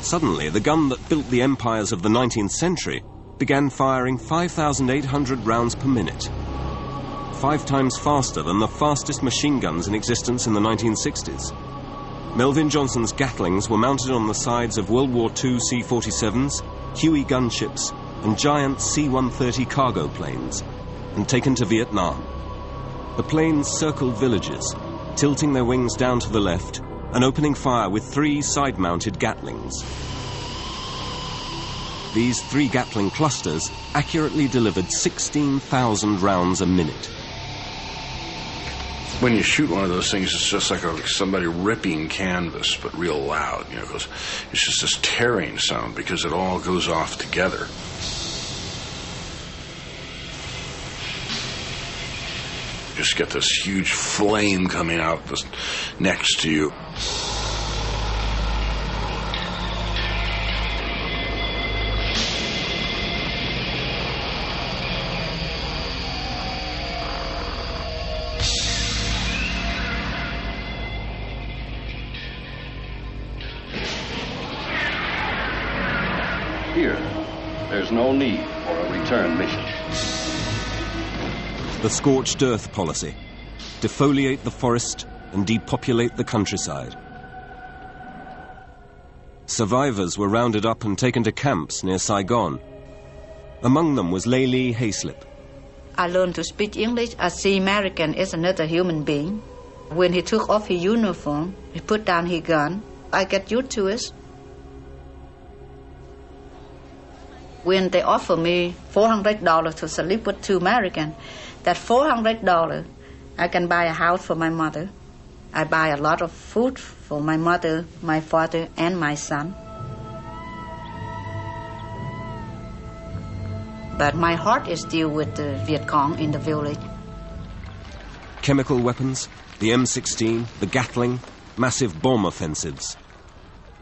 Suddenly, the gun that built the empires of the 19th century began firing 5,800 rounds per minute, 5 times faster than the fastest machine guns in existence in the 1960s. Melvin Johnson's Gatlings were mounted on the sides of World War II C-47s, Huey gunships, and giant C-130 cargo planes, and taken to Vietnam. The planes circled villages, tilting their wings down to the left and opening fire with 3 side-mounted Gatlings. These 3 Gatling clusters accurately delivered 16,000 rounds a minute. When you shoot one of those things, it's just like somebody ripping canvas, but real loud. You know, it's just this tearing sound because it all goes off together. You just get this huge flame coming out next to you. Here, there's no need for a return mission. The scorched earth policy: defoliate the forest and depopulate the countryside. Survivors were rounded up and taken to camps near Saigon. Among them was Laylee Hayslip. I learned to speak English. I see American as another human being. When he took off his uniform, he put down his gun. I get used to it. When they offer me $400 to sleep with 2 Americans, that $400, I can buy a house for my mother. I buy a lot of food for my mother, my father, and my son. But my heart is still with the Viet Cong in the village. Chemical weapons, the M16, the Gatling, massive bomb offensives.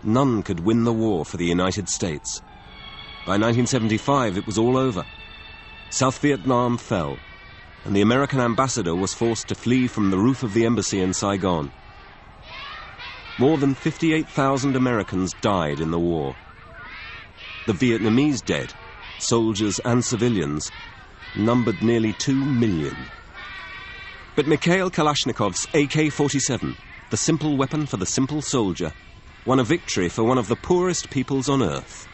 None could win the war for the United States. By 1975, it was all over. South Vietnam fell, and the American ambassador was forced to flee from the roof of the embassy in Saigon. More than 58,000 Americans died in the war. The Vietnamese dead, soldiers and civilians, numbered nearly 2 million. But Mikhail Kalashnikov's AK-47, the simple weapon for the simple soldier, won a victory for one of the poorest peoples on earth.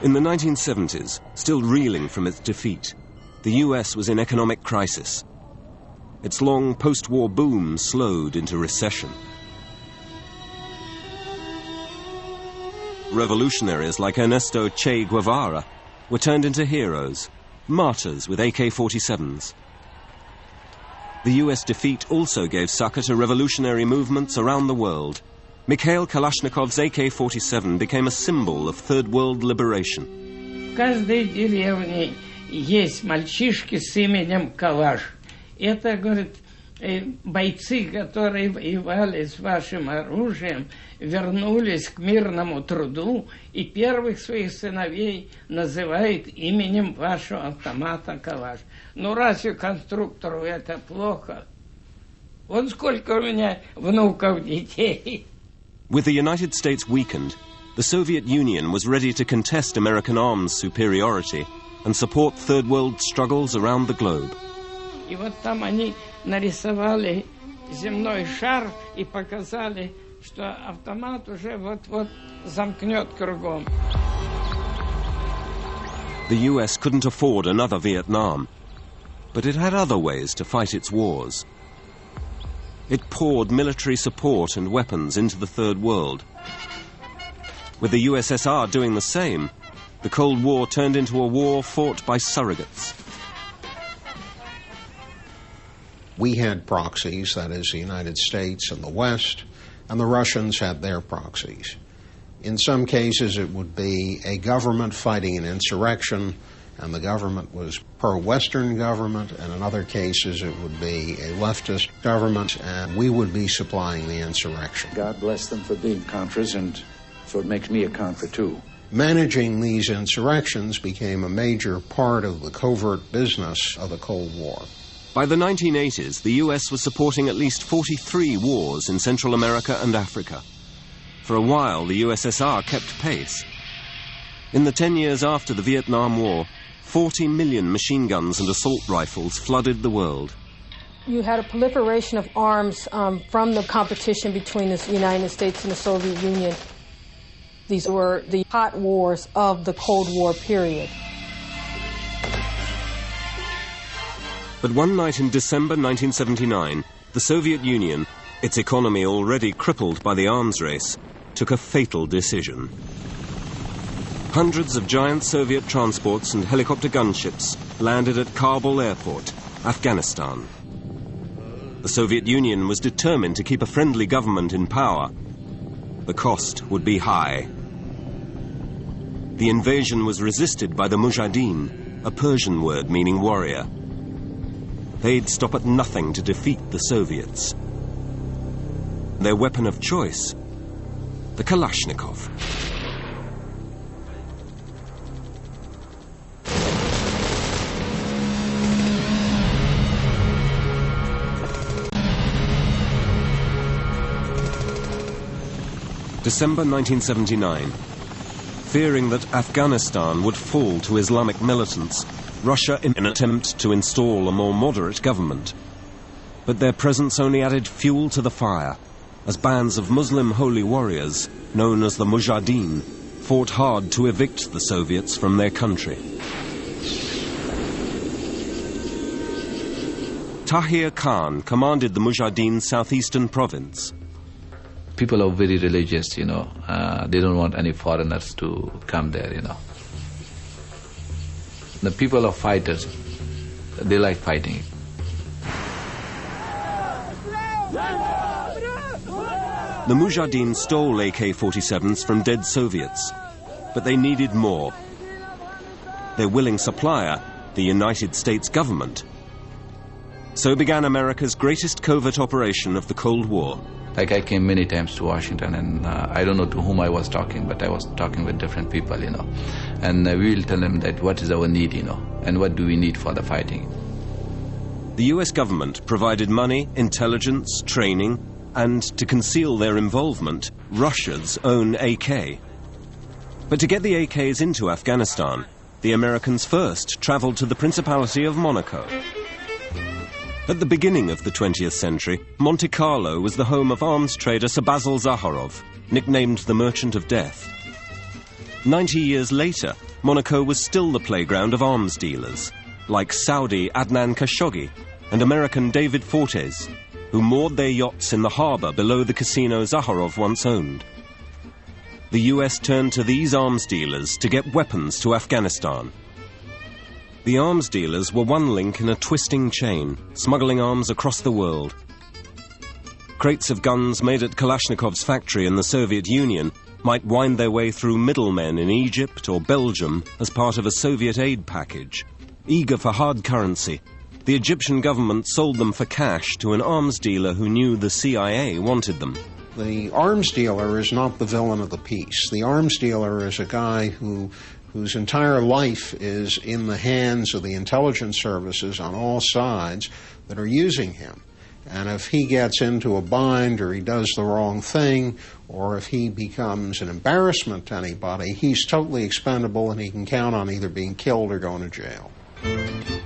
In the 1970s, still reeling from its defeat, the US was in economic crisis. Its long post-war boom slowed into recession. Revolutionaries like Ernesto Che Guevara were turned into heroes, martyrs with AK-47s. The US defeat also gave succor to revolutionary movements around the world. Mikhail Kalashnikov's AK-47 became a symbol of Third World liberation. В каждой деревне есть мальчишки с именем Калаш. Это, говорит, бойцы, которые воевали с вашим оружием, вернулись к мирному труду, и первых своих сыновей называют именем вашего автомата Калаш. Ну, разве конструктору это плохо? Вот сколько у меня внуков, детей. With the United States weakened, the Soviet Union was ready to contest American arms superiority and support Third World struggles around the globe. И вот там они нарисовали земной шар и показали, что автомат уже вот-вот замкнет кругом. The US couldn't afford another Vietnam, but it had other ways to fight its wars. It poured military support and weapons into the Third World. With the USSR doing the same, the Cold War turned into a war fought by surrogates. We had proxies, that is, the United States and the West, and the Russians had their proxies. In some cases, it would be a government fighting an insurrection, and the government was pro-Western government, and in other cases it would be a leftist government, and we would be supplying the insurrection. God bless them for being Contras, and so it makes me a Contra too. Managing these insurrections became a major part of the covert business of the Cold War. By the 1980s, the US was supporting at least 43 wars in Central America and Africa. For a while, the USSR kept pace. In the 10 years after the Vietnam War, 40 million machine guns and assault rifles flooded the world. You had a proliferation of arms from the competition between the United States and the Soviet Union. These were the hot wars of the Cold War period. But one night in December 1979, the Soviet Union, its economy already crippled by the arms race, took a fatal decision. Hundreds of giant Soviet transports and helicopter gunships landed at Kabul airport, Afghanistan. The Soviet Union was determined to keep a friendly government in power. The cost would be high. The invasion was resisted by the Mujahideen, a Persian word meaning warrior. They'd stop at nothing to defeat the Soviets. Their weapon of choice, the Kalashnikov. December 1979. Fearing that Afghanistan would fall to Islamic militants, Russia in an attempt to install a more moderate government. But their presence only added fuel to the fire, as bands of Muslim holy warriors, known as the Mujahideen, fought hard to evict the Soviets from their country. Tahir Khan commanded the Mujahideen's southeastern province. People are very religious, you know. They don't want any foreigners to come there, you know. The people are fighters. They like fighting. The Mujahideen stole AK-47s from dead Soviets, but they needed more. Their willing supplier, the United States government. So began America's greatest covert operation of the Cold War. Like, I came many times to Washington, and I don't know to whom I was talking, but I was talking with different people, you know. And we will tell them that what is our need, you know, and what do we need for the fighting. The US government provided money, intelligence, training, and, to conceal their involvement, Russia's own AK. But to get the AKs into Afghanistan, the Americans first traveled to the Principality of Monaco. At the beginning of the 20th century, Monte Carlo was the home of arms trader Sir Basil Zakharov, nicknamed the Merchant of Death. 90 years later, Monaco was still the playground of arms dealers, like Saudi Adnan Khashoggi and American David Fortes, who moored their yachts in the harbour below the casino Zakharov once owned. The US turned to these arms dealers to get weapons to Afghanistan. The arms dealers were one link in a twisting chain, smuggling arms across the world. Crates of guns made at Kalashnikov's factory in the Soviet Union might wind their way through middlemen in Egypt or Belgium as part of a Soviet aid package. Eager for hard currency, the Egyptian government sold them for cash to an arms dealer who knew the CIA wanted them. The arms dealer is not the villain of the piece. The arms dealer is a guy whose entire life is in the hands of the intelligence services on all sides that are using him. And if he gets into a bind or he does the wrong thing or if he becomes an embarrassment to anybody, he's totally expendable and he can count on either being killed or going to jail.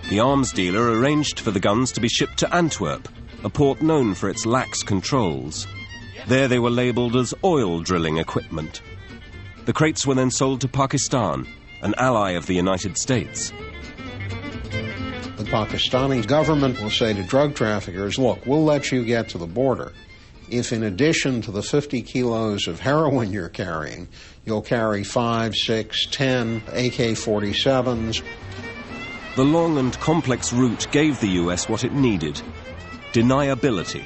The arms dealer arranged for the guns to be shipped to Antwerp, a port known for its lax controls. There they were labelled as oil drilling equipment. The crates were then sold to Pakistan, an ally of the United States. The Pakistani government will say to drug traffickers, look, we'll let you get to the border if in addition to the 50 kilos of heroin you're carrying, you'll carry 5, 6, 10 AK-47s. The long and complex route gave the US what it needed: deniability.